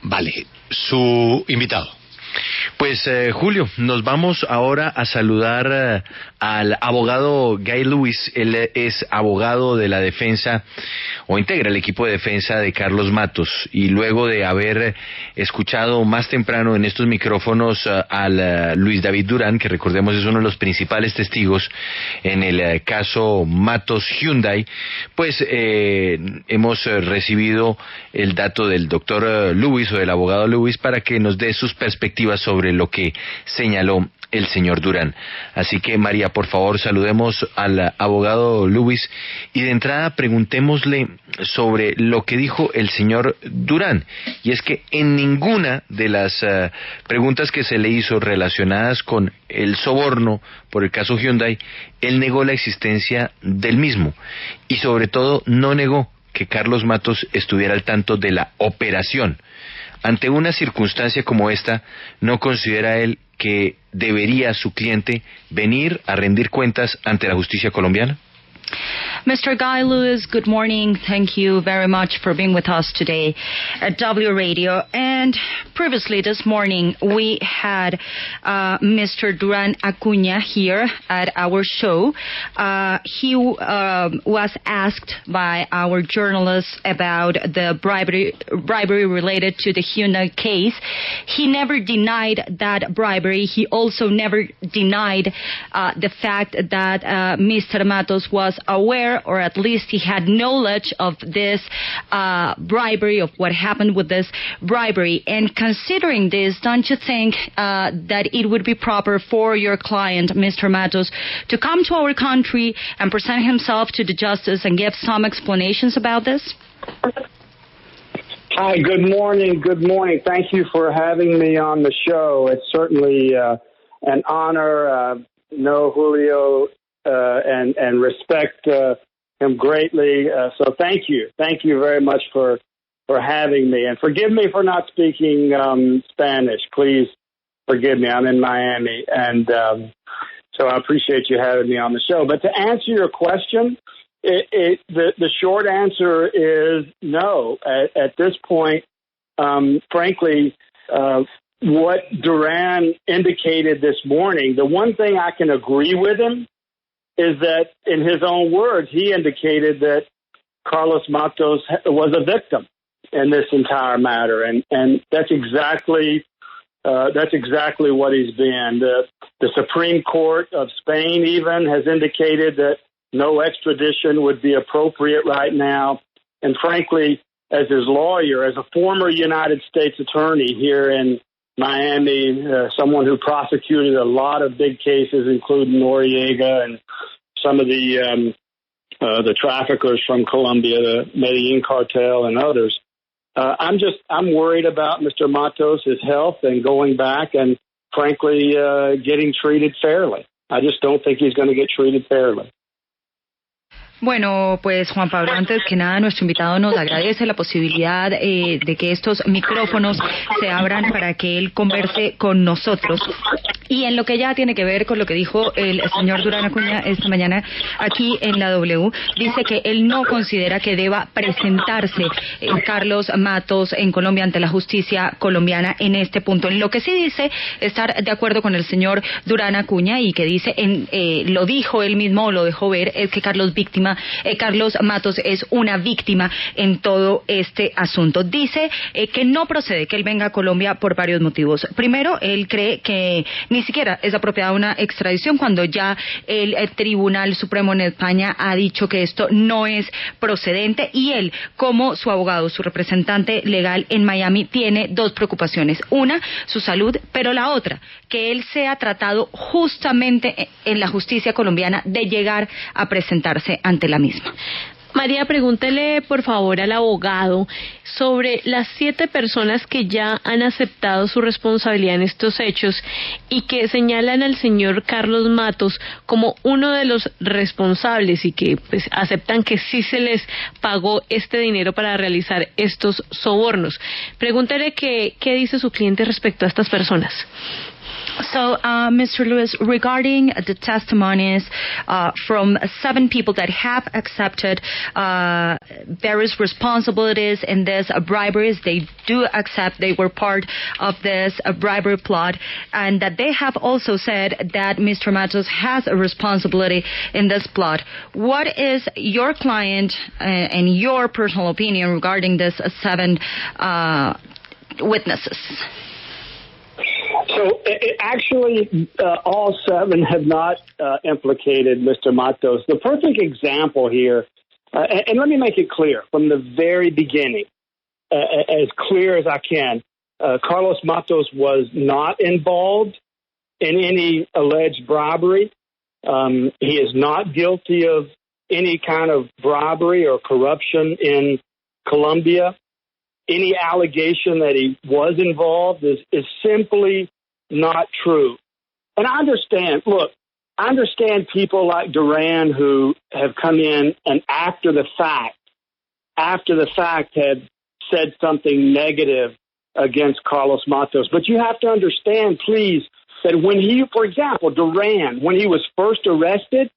Vale, su invitado. Pues Julio, nos vamos ahora a saludar al abogado Guy Lewis. Él es abogado de la defensa o integra el equipo de defensa de Carlos Mattos, y luego de haber escuchado más temprano en estos micrófonos al Luis David Durán, que recordemos es uno de los principales testigos en el caso Mattos Hyundai, pues hemos recibido el dato del doctor Lewis o del abogado Lewis para que nos dé sus perspectivas sobre lo que señaló el señor Durán. Así que, María, por favor, saludemos al abogado Lewis y de entrada preguntémosle sobre lo que dijo el señor Durán. Y es que en ninguna de las preguntas que se le hizo relacionadas con el soborno por el caso Hyundai, él negó la existencia del mismo y sobre todo no negó que Carlos Mattos estuviera al tanto de la operación. Ante una circunstancia como esta, ¿no considera él que debería su cliente venir a rendir cuentas ante la justicia colombiana? Mr. Guy Lewis, good morning. Thank you very much for being with us today at W Radio. And previously this morning, we had Mr. Duran Acuña here at our show. He was asked by our journalists about the bribery related to the Hyundai case. He never denied that bribery. He also never denied the fact that Mr. Mattos was aware, or at least he had knowledge of this bribery, of what happened with this bribery. And considering this, don't you think that it would be proper for your client, Mr. Mattos, to come to our country and present himself to the justice and give some explanations about this? Hi, good morning. Good morning. Thank you for having me on the show. It's certainly an honor. Know Julio and respect him greatly. So thank you. Thank you very much for having me. And forgive me for not speaking Spanish. Please forgive me. I'm in Miami. And so I appreciate you having me on the show. But to answer your question, the short answer is no. At this point, frankly, what Duran indicated this morning, the one thing I can agree with him is that, in his own words, he indicated that Carlos Mattos was a victim in this entire matter, and that's exactly what he's been. The Supreme Court of Spain even has indicated that no extradition would be appropriate right now, and frankly, as his lawyer, as a former United States attorney here in Miami, someone who prosecuted a lot of big cases, including Noriega and some of the traffickers from Colombia, the Medellin cartel and others. I'm worried about Mr. Mattos, his health, and going back and, frankly, getting treated fairly. I just don't think he's going to get treated fairly. Bueno, pues Juan Pablo, antes que nada nuestro invitado nos agradece la posibilidad de que estos micrófonos se abran para que él converse con nosotros. Y en lo que ya tiene que ver con lo que dijo el señor Durán Acuña esta mañana aquí en la W, dice que él no considera que deba presentarse Carlos Mattos en Colombia ante la justicia colombiana en este punto. En lo que sí dice estar de acuerdo con el señor Durán Acuña y que dice, lo dijo él mismo o lo dejó ver, es que Carlos Mattos es una víctima en todo este asunto. Dice que no procede que él venga a Colombia por varios motivos. Primero, él cree que ni siquiera es apropiada una extradición cuando ya el Tribunal Supremo en España ha dicho que esto no es procedente, y él, como su abogado, su representante legal en Miami, tiene dos preocupaciones. Una, su salud, pero la otra, que él sea tratado justamente en la justicia colombiana de llegar a presentarse ante la misma. María, pregúntele por favor al abogado sobre las 7 personas que ya han aceptado su responsabilidad en estos hechos y que señalan al señor Carlos Mattos como uno de los responsables y que pues aceptan que sí se les pagó este dinero para realizar estos sobornos. Pregúntele qué dice su cliente respecto a estas personas. So, Mr. Lewis, regarding the testimonies from 7 people that have accepted various responsibilities in this briberies, they do accept they were part of this bribery plot, and that they have also said that Mr. Mattos has a responsibility in this plot. What is your client and your personal opinion regarding this 7 witnesses? So actually, all 7 have not implicated Mr. Mattos. The perfect example here, and let me make it clear from the very beginning, as clear as I can, Carlos Mattos was not involved in any alleged robbery. He is not guilty of any kind of robbery or corruption in Colombia. Any allegation that he was involved is simply not true. And I understand people like Duran who have come in and after the fact have said something negative against Carlos Mattos. But you have to understand, please, that when for example, Duran, when he was first arrested,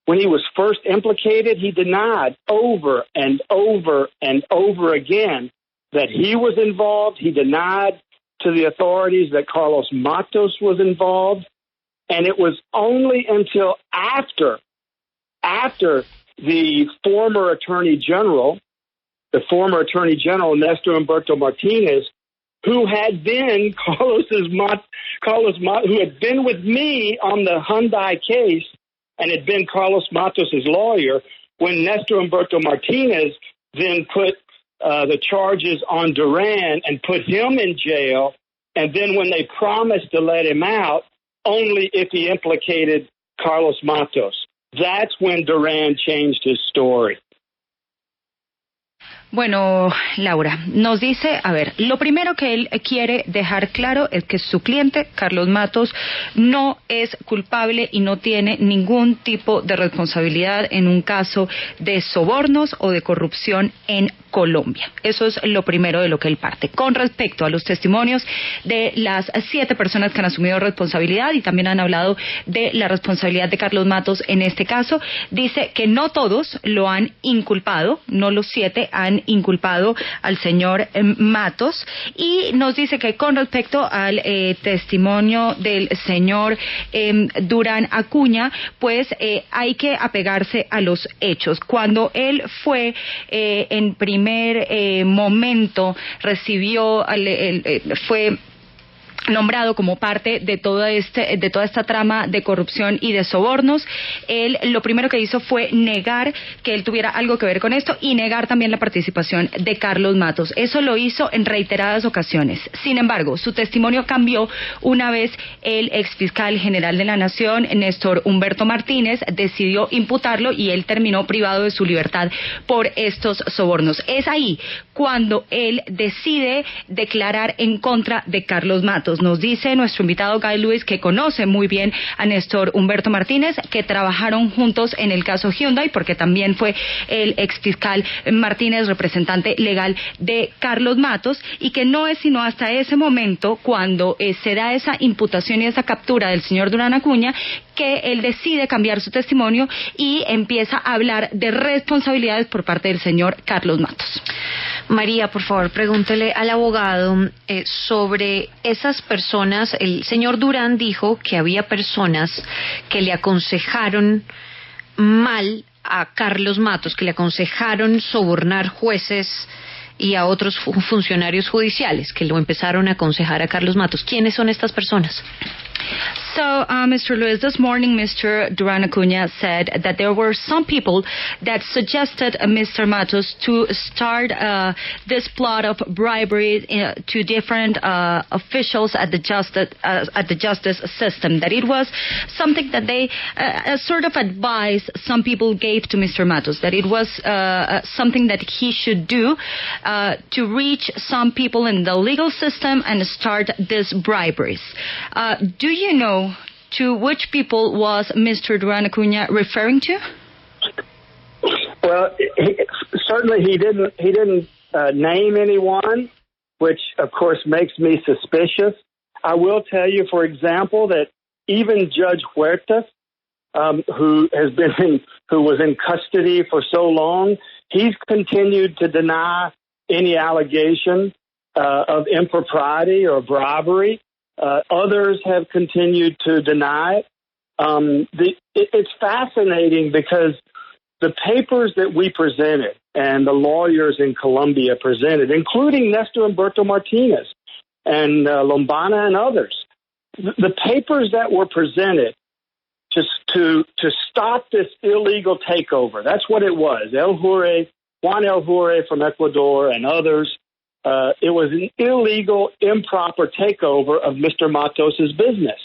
when he was first implicated, he denied over and over and over again that he was involved. He denied to the authorities that Carlos Mattos was involved. And it was only until after the former Attorney General, Nestor Humberto Martinez, who had been who had been with me on the Hyundai case and had been Carlos Mattos' lawyer, when Nestor Humberto Martinez then put the charges on Duran and put him in jail, and then when they promised to let him out, only if he implicated Carlos Mattos. That's when Duran changed his story. Bueno, Laura, nos dice, a ver, lo primero que él quiere dejar claro es que su cliente, Carlos Mattos, no es culpable y no tiene ningún tipo de responsabilidad en un caso de sobornos o de corrupción en Colombia. Eso es lo primero de lo que él parte. Con respecto a los testimonios de las 7 personas que han asumido responsabilidad y también han hablado de la responsabilidad de Carlos Mattos en este caso, dice que no todos lo han inculpado, no los 7 han inculpado al señor Mattos, y nos dice que con respecto al testimonio del señor Durán Acuña, pues hay que apegarse a los hechos. Cuando él fue en primer momento fue nombrado como parte de toda esta trama de corrupción y de sobornos, él lo primero que hizo fue negar que él tuviera algo que ver con esto y negar también la participación de Carlos Mattos. Eso lo hizo en reiteradas ocasiones. Sin embargo, su testimonio cambió una vez el exfiscal general de la Nación, Néstor Humberto Martínez, decidió imputarlo y él terminó privado de su libertad por estos sobornos. Es ahí cuando él decide declarar en contra de Carlos Mattos. Nos dice nuestro invitado Guy Lewis que conoce muy bien a Néstor Humberto Martínez, que trabajaron juntos en el caso Hyundai, porque también fue el exfiscal Martínez representante legal de Carlos Mattos, y que no es sino hasta ese momento, cuando se da esa imputación y esa captura del señor Durán Acuña, que él decide cambiar su testimonio y empieza a hablar de responsabilidades por parte del señor Carlos Mattos. María, por favor, pregúntele al abogado sobre esas personas. El señor Durán dijo que había personas que le aconsejaron mal a Carlos Mattos, que le aconsejaron sobornar jueces y a otros funcionarios judiciales, que lo empezaron a aconsejar a Carlos Mattos. ¿Quiénes son estas personas? So, Mr. Lewis, this morning Mr. Durán Acuña said that there were some people that suggested Mr. Mattos to start this plot of bribery to different officials at the justice system. That it was something that they sort of advice some people gave to Mr. Mattos. That it was something that he should do to reach some people in the legal system and start these briberies. Do you know to which people was Mr. Durán Acuña referring to? Well, certainly he didn't name anyone, which of course makes me suspicious. I will tell you, for example, that even Judge Huertas, who was in custody for so long, he's continued to deny any allegation of impropriety or bribery. Others have continued to deny it. It's fascinating because the papers that we presented and the lawyers in Colombia presented, including Nestor Humberto Martinez and Lombana and others, the papers that were presented to stop this illegal takeover, that's what it was. Juan El Jure from Ecuador and others, it was an illegal, improper takeover of Mr. Mattos' business.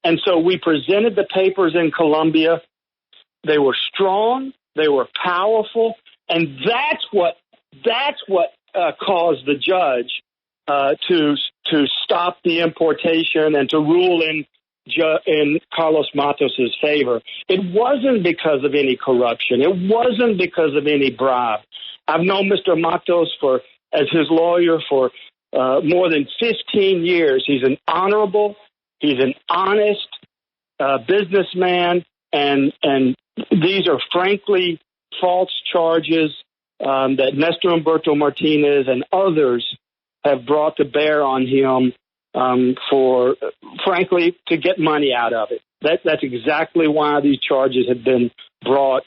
And so we presented the papers in Colombia. They were strong, they were powerful, and that's what caused the judge to stop the importation and to rule in Carlos Mattos' favor. It wasn't because of any corruption. It wasn't because of any bribe. I've known Mr. Mattos as his lawyer for more than 15 years. He's an honorable, he's an honest businessman, and these are frankly false charges that Nestor Humberto Martinez and others have brought to bear on him frankly, to get money out of it. That's exactly why these charges have been brought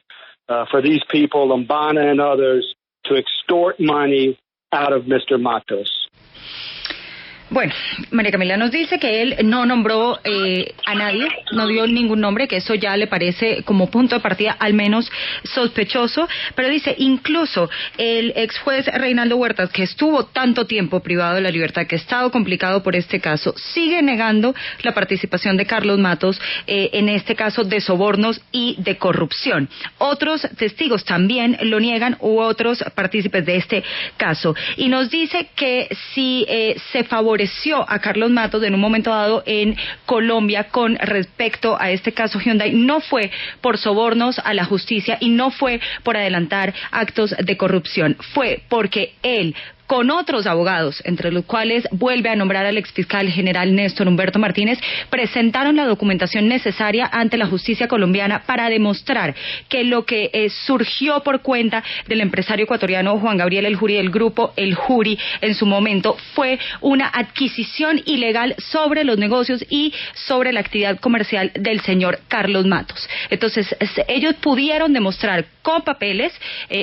for these people, Lombana and others, to extort money out of Mr. Mattos. Bueno, María Camila nos dice que él no nombró a nadie, no dio ningún nombre, que eso ya le parece como punto de partida al menos sospechoso, pero dice incluso el ex juez Reinaldo Huertas, que estuvo tanto tiempo privado de la libertad, que ha estado complicado por este caso, sigue negando la participación de Carlos Mattos en este caso de sobornos y de corrupción. Otros testigos también lo niegan, u otros partícipes de este caso, y nos dice que si se favoreció a Carlos Mattos en un momento dado en Colombia con respecto a este caso Hyundai, no fue por sobornos a la justicia y no fue por adelantar actos de corrupción, fue porque él, con otros abogados, entre los cuales vuelve a nombrar al exfiscal general Néstor Humberto Martínez, presentaron la documentación necesaria ante la justicia colombiana para demostrar que lo que surgió por cuenta del empresario ecuatoriano Juan Gabriel El Juri, del grupo El Juri, en su momento, fue una adquisición ilegal sobre los negocios y sobre la actividad comercial del señor Carlos Mattos. Entonces, ellos pudieron demostrar con papeles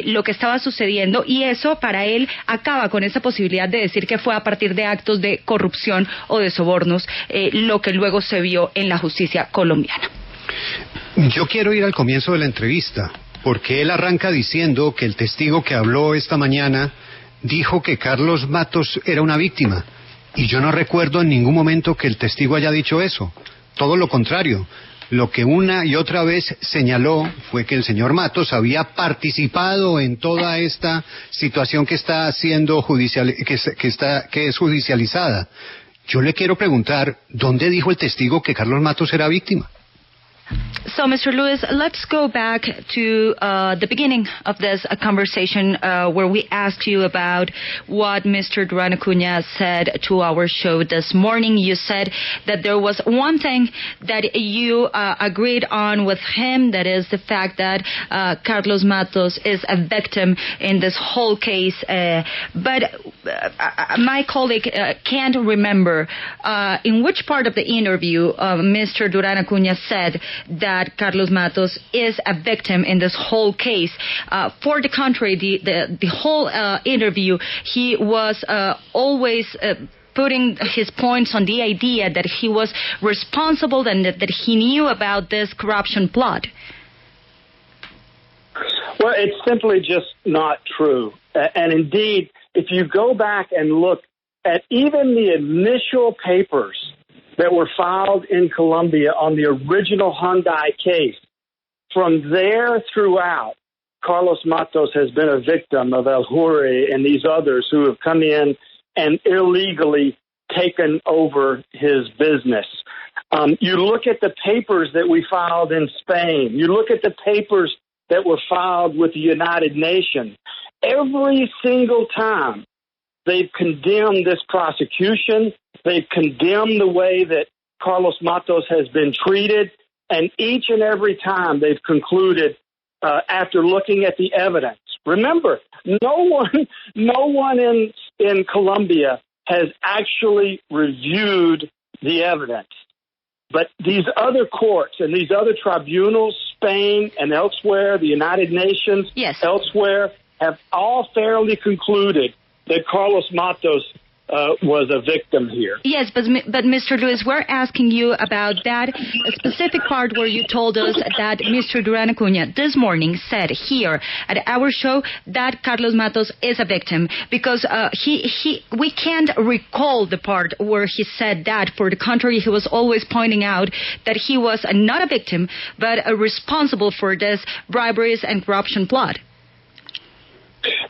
lo que estaba sucediendo, y eso para él acaba con esa posibilidad de decir que fue a partir de actos de corrupción o de sobornos, lo que luego se vio en la justicia colombiana. Yo quiero ir al comienzo de la entrevista, porque él arranca diciendo que el testigo que habló esta mañana dijo que Carlos Mattos era una víctima, y yo no recuerdo en ningún momento que el testigo haya dicho eso. Todo lo contrario. Lo que una y otra vez señaló fue que el señor Mattos había participado en toda esta situación que está siendo que es judicializada. Yo le quiero preguntar, ¿dónde dijo el testigo que Carlos Mattos era víctima? So, Mr. Lewis, let's go back to the beginning of this conversation where we asked you about what Mr. Duran Acuña said to our show this morning. You said that there was one thing that you agreed on with him, that is the fact that Carlos Mattos is a victim in this whole case. But my colleague can't remember in which part of the interview Mr. Duran Acuña said that Carlos Mattos is a victim in this whole case. For the contrary, the whole interview, he was always putting his points on the idea that he was responsible and that he knew about this corruption plot. Well, it's simply just not true. And indeed, if you go back and look at even the initial papers that were filed in Colombia on the original Hyundai case, from there throughout, Carlos Mattos has been a victim of El Jure and these others who have come in and illegally taken over his business. You look at the papers that we filed in Spain. You look at the papers that were filed with the United Nations. Every single time they've condemned this prosecution, They've condemned the way that Carlos Mattos has been treated, and each and every time they've concluded after looking at the evidence. Remember, no one in Colombia has actually reviewed the evidence. But these other courts and these other tribunals, Spain and elsewhere, the United Nations, elsewhere, have all fairly concluded that Carlos Mattos was a victim here. Yes, but Mr. Lewis, we're asking you about that specific part where you told us that Mr. Duran Acuña this morning said here at our show that Carlos Mattos is a victim, because we can't recall the part where he said that. For the contrary, he was always pointing out that he was not a victim, but responsible for this briberies and corruption plot.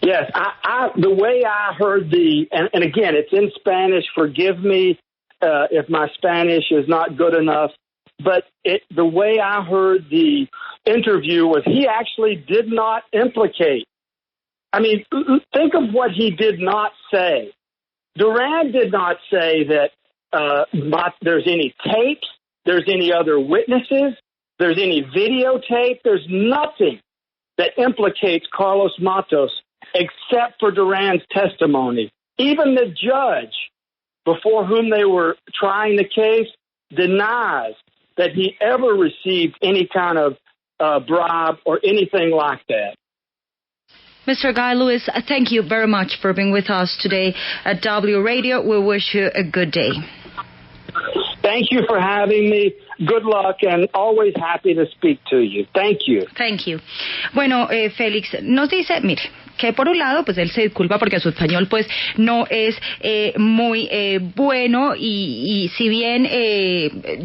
Yes, the way I heard and again, it's in Spanish. Forgive me if my Spanish is not good enough, but the way I heard the interview was he actually did not implicate. I mean, think of what he did not say. Duran did not say that there's any tapes, there's any other witnesses, there's any videotape, there's nothing that implicates Carlos Mattos except for Duran's testimony. Even the judge before whom they were trying the case denies that he ever received any kind of bribe or anything like that. Mr. Guy Lewis, thank you very much for being with us today at W Radio. We wish you a good day. Thank you for having me. Good luck, and always happy to speak to you. Thank you. Thank you. Bueno, Félix nos dice, mire, que por un lado, pues él se disculpa porque su español pues no es muy bueno, y si bien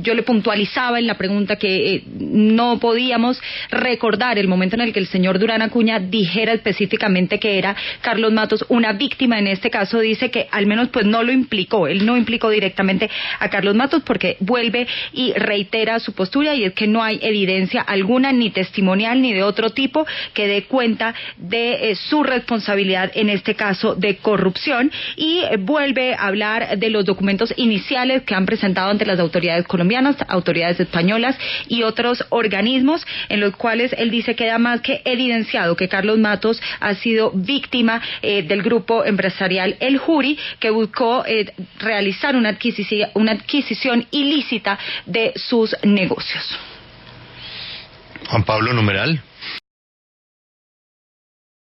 yo le puntualizaba en la pregunta que no podíamos recordar el momento en el que el señor Duran Acuña dijera específicamente que era Carlos Mattos una víctima, en este caso dice que al menos pues no lo implicó, él no implicó directamente a Carlos Mattos, porque vuelve y reitera su postura, y es que no hay evidencia alguna, ni testimonial ni de otro tipo, que dé cuenta de su responsabilidad en este caso de corrupción, y vuelve a hablar de los documentos iniciales que han presentado ante las autoridades colombianas, autoridades españolas y otros organismos, en los cuales él dice queda más que evidenciado que Carlos Mattos ha sido víctima del grupo empresarial El Jury, que buscó realizar una adquisición ilícita de sus negocios. Juan Pablo, numeral.